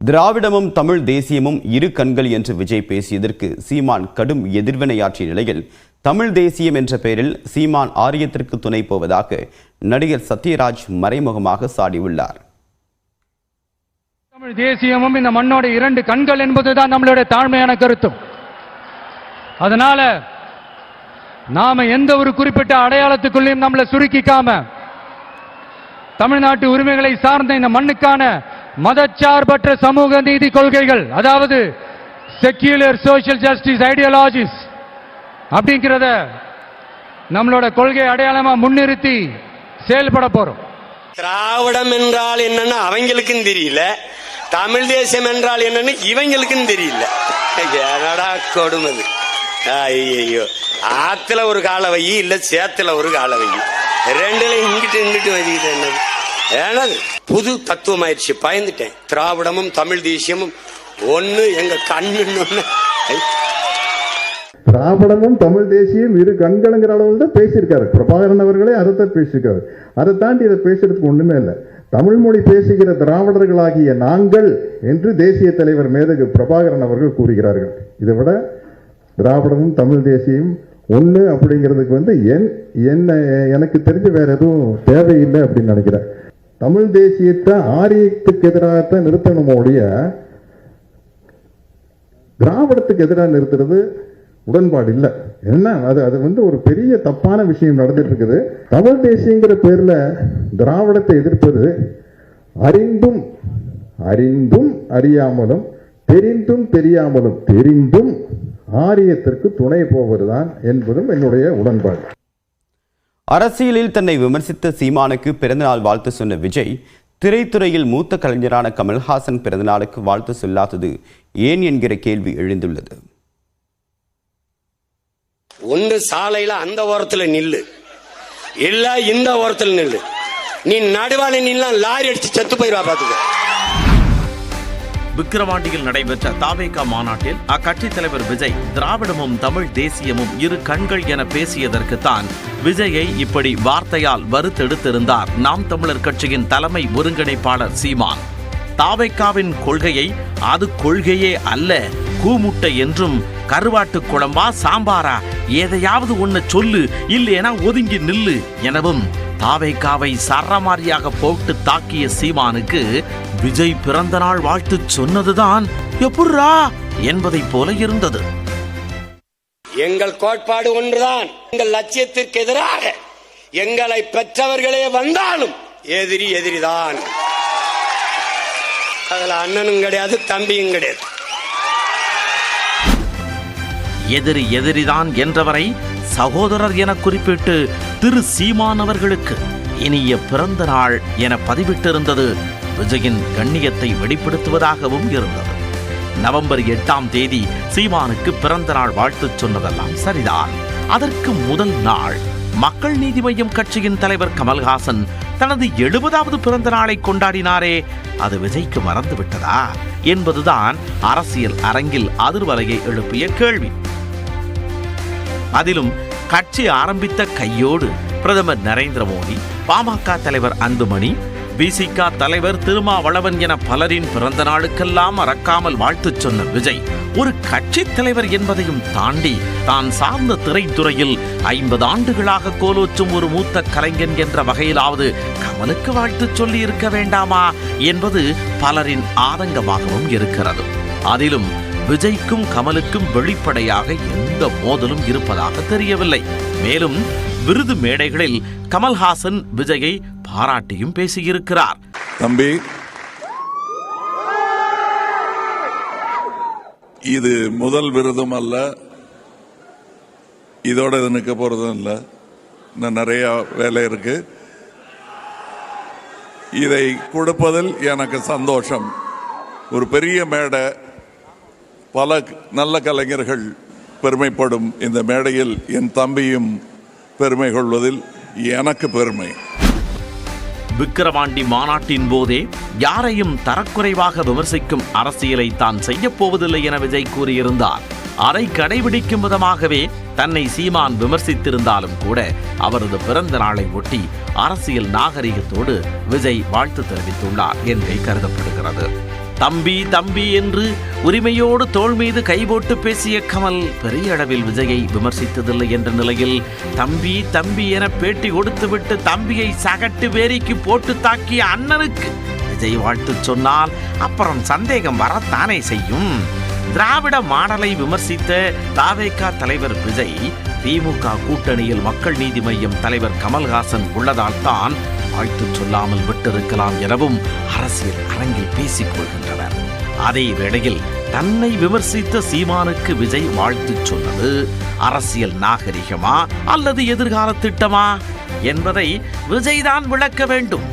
திராவிடமும் தமிழ் தேசியமும் இரு கண்கள் என்று விஜய் பேசியதற்கு சீமான் கடும் எதிர்வினையாற்றிய நிலையில் தமிழ் தேசியம் என்ற பெயரில் சீமான் ஆரியத்திற்கு துணை போவதாக நடிகர் சத்யராஜ் மறைமுகமாக சாடியுள்ளார். தமிழ் தேசியமும் இந்த மண்ணோட இரண்டு கண்கள் என்பதுதான் நம்மளுடைய தாழ்மையான கருத்தும். அதனால நாம எந்த ஒரு குறிப்பிட்ட அடையாளத்துக்குள்ளேயும் நம்மளை சுருக்கிக்காம தமிழ்நாட்டு உரிமைகளை சார்ந்த இந்த மண்ணுக்கான மதச்சார்பற்ற சமூக நீதி கொள்கைகள், அதாவது செக்யூலர் சோஷியல் ஜஸ்டிஸ் ஐடியாலஜிஸ் அப்படிங்கிறத நம்மளோட கொள்கை அடையாளமா முன்னிறுத்தி செயல்பட போறோம். திராவிடம் என்றால் என்னன்னு அவங்களுக்கும் தெரியல, தமிழ் தேசம் என்றால் என்னன்னு இவங்களுக்கும் தெரியல. என்னடா கொடுமது! ஐயோ, ஆத்துல ஒரு கால வை, இல்ல சேத்துல ஒரு கால வை, ரெண்டுல இங்கிட்டு வச்சுக்கிட்டு என்னது ஏனது புது தத்துவம் ஆயிடுச்சு. பயந்துட்டேன். திராவிடமும் தமிழ் தேசியமும் ஒன்னு எங்க கண்ணு. திராவிடமும் தமிழ் தேசியம் இரு கண்களுங்கிற அளவில் தான் பேசியிருக்காரு பிரபாகரன் அவர்களே. அதைத்தான் பேசியிருக்காரு. அதை தாண்டி இதை பேசுறதுக்கு ஒண்ணுமே இல்லை. தமிழ் மொழி பேசுகிற திராவிடர்களாகிய நாங்கள் என்று தேசிய தலைவர் மேதகு பிரபாகரன் அவர்கள் கூறுகிறார்கள். இதை விட திராவிடமும் தமிழ் தேசியம் ஒன்று அப்படிங்கிறதுக்கு எனக்கு தெரிஞ்ச வேற எதுவும் தேவையில்லை அப்படின்னு நினைக்கிறேன். தமிழ் தேசியத்தை ஆரியத்துக்கு எதிராகத்தான் நிறுத்தணுமோ ஒழிய திராவிடத்துக்கு எதிராக நிறுத்துறது உடன்பாடு இல்லை. என்ன அது ஒரு பெரிய தப்பான விஷயம் நடந்துட்டு இருக்குது. தமிழ் தேசியங்கிற பேர்ல திராவிடத்தை எதிர்ப்பது அறிந்தும் அறியாமலும் தெரிந்தும் ஆரியத்திற்கு துணை போவதுதான் என்பதும் என்னுடைய உடன்பாடு. அரசியலில் தன்னை விமர்சித்த சீமானுக்கு பிறந்தநாள் வாழ்த்து சொன்ன விஜய், திரைத்துறையில் மூத்த கலைஞரான கமல்ஹாசன் பிறந்தநாளுக்கு வாழ்த்து சொல்லாதது ஏன் என்கிற கேள்வி எழுந்துள்ளது. ஒன்று சாலையில அந்த ஓரத்துல நில்லு, இல்ல இந்த ஓரத்துல நில்லு. நீ நடுவான நின்னா லாரி அடிச்சு செத்து போயிருவா பாத்துக்க. விக்கிரவாண்டியில் நடைபெற்ற தாவேகா மாநாட்டில் அக்கட்சி தலைவர் விஜய் திராவிடமும் தமிழ் தேசியமும் இரு கண்கள் என பேசியதற்குத்தான் விஜயை இப்படி வார்த்தையால் வறுத்தெடுத்திருந்தார் நாம் தமிழர் கட்சியின் தலைமை ஒருங்கிணைப்பாளர் சீமான். தாவேகாவின் கொள்கையை அது கொள்கையே அல்ல, கூமுட்டை என்றும் கருவாட்டு குழம்பா சாம்பாரா எதையாவது ஒன்னு சொல்லு, இல்லையென ஒதுங்கி நில்லு எனவும் தாவேகாவை சரமாரியாக போட்டு தாக்கிய சீமானுக்கு விஜய் பிறந்த நாள் வாழ்த்து சொன்னதுதான் எப்படிரா என்பதை போல இருந்தது. எங்கள் கோட்பாடு ஒன்றுதான். எங்கள் லட்சியத்திற்கு எதிராக எங்களை பெற்றவர்களே வந்தாலும் எதிரிதான். அதுல அண்ணனும் கிடையாது, தம்பியும் கிடையாது. எதிரிதான் என்றவரை சகோதரர் என குறிப்பிட்டு திரு சீமான் அவர்களுக்கு இனிய பிறந்த நாள் என பதிவிட்டிருந்தது விஜயின் கண்ணியத்தை வெளிப்படுத்துவதாகவும் இருந்தது. நவம்பர் 8ஆம் தேதி சீமானுக்கு பிறந்த நாள் வாழ்த்து சொன்னதெல்லாம் சரிதான். அதற்கு முதல் நாள் மக்கள் நீதி மய்யம் கட்சியின் தலைவர் கமல்ஹாசன் தனது 70வது பிறந்த நாளை கொண்டாடினாரே, அது விஜய்க்கு மறந்துவிட்டதா என்பதுதான் அரசியல் அரங்கில் அதிர்வலையை எழுப்பிய கேள்வி. அதிலும் கட்சி ஆரம்பித்த கையோடு பிரதமர் நரேந்திர மோடி, பாமக தலைவர் அன்புமணி, விசிக தலைவர் திருமாவளவன் என பலரின் பிறந்த நாளுக்கெல்லாம் மறக்காமல் வாழ்த்து சொன்ன விஜய் ஒரு கட்சி தலைவர் என்பதையும் தாண்டி தான் சார்ந்த திரைத்துறையில் 50 ஆண்டுகளாக கோலோச்சும் ஒரு மூத்த கலைஞன் என்ற வகையிலாவது கமலுக்கு வாழ்த்து சொல்லி இருக்க வேண்டாமா என்பது பலரின் ஆதங்கமாகவும் இருக்கிறது. அதிலும் விஜய்க்கும் கமலுக்கும் வெளிப்படையாக எந்த மோதலும் இருப்பதாக தெரியவில்லை. மேலும் விருது மேடைகளில் கமல்ஹாசன் விஜயை பாராட்டியும் பேசியிருக்கிறார். தம்பி, இது முதல் விருதும் அல்ல, இதோட இது நிற்க போறதும் இல்லை. இன்னும் நிறைய வேலை இருக்கு. இதை கொடுப்பதில் எனக்கு சந்தோஷம். ஒரு பெரிய மேடை, பல நல்ல கலைஞர்கள் பெருமைப்படும் இந்த மேடையில் என் தம்பியும் பெருமை கொள்வதில் எனக்கு பெருமை. விக்கிரவாண்டி மாநாட்டின் போதே யாரையும் தரக்குறைவாக விமர்சிக்கும் அரசியலை தான் செய்யப் போவதில்லை என விஜய் கூறியிருந்தார். அதை கடைபிடிக்கும் விதமாகவே தன்னை சீமான் விமர்சித்திருந்தாலும் கூட அவரது பிறந்த நாளை ஒட்டி அரசியல் நாகரிகத்தோடு விஜய் வாழ்த்து தெரிவித்துள்ளார் என்றே கருதப்படுகிறது. தம்பி தம்பி என்று உரிமையோடு தோள் மீது கைபோட்டு பேசிய கமல் பெரிய அளவில் விஜயை விமர்சித்ததில்லை என்ற நிலையில் தம்பி தம்பி என பேட்டி கொடுத்துவிட்டு தம்பியை சகட்டு வேரிக்கு போட்டு தாக்கிய அண்ணனுக்கு விஜய் வாழ்த்து சொன்னால் அப்புறம் சந்தேகம் வரத்தானே செய்யும். திராவிட மாடலை விமர்சித்த தாவேகா தலைவர் விஜய் திமுக கூட்டணியில் மக்கள் நீதி மய்யம் தலைவர் கமல்ஹாசன் உள்ளதால் தான் வாழ்த்து சொல்லாமல் விட்டிருக்கலாம் எனவும் அரசியல் அரங்கில் பேசிக் கொள்கின்றனர். அதே வேளையில் தன்னை விமர்சித்த சீமானுக்கு விஜய் வாழ்த்து சொன்னது அரசியல் நாகரிகமா அல்லது எதிர்கால திட்டமா என்பதை விஜய் தான் விளக்க வேண்டும்.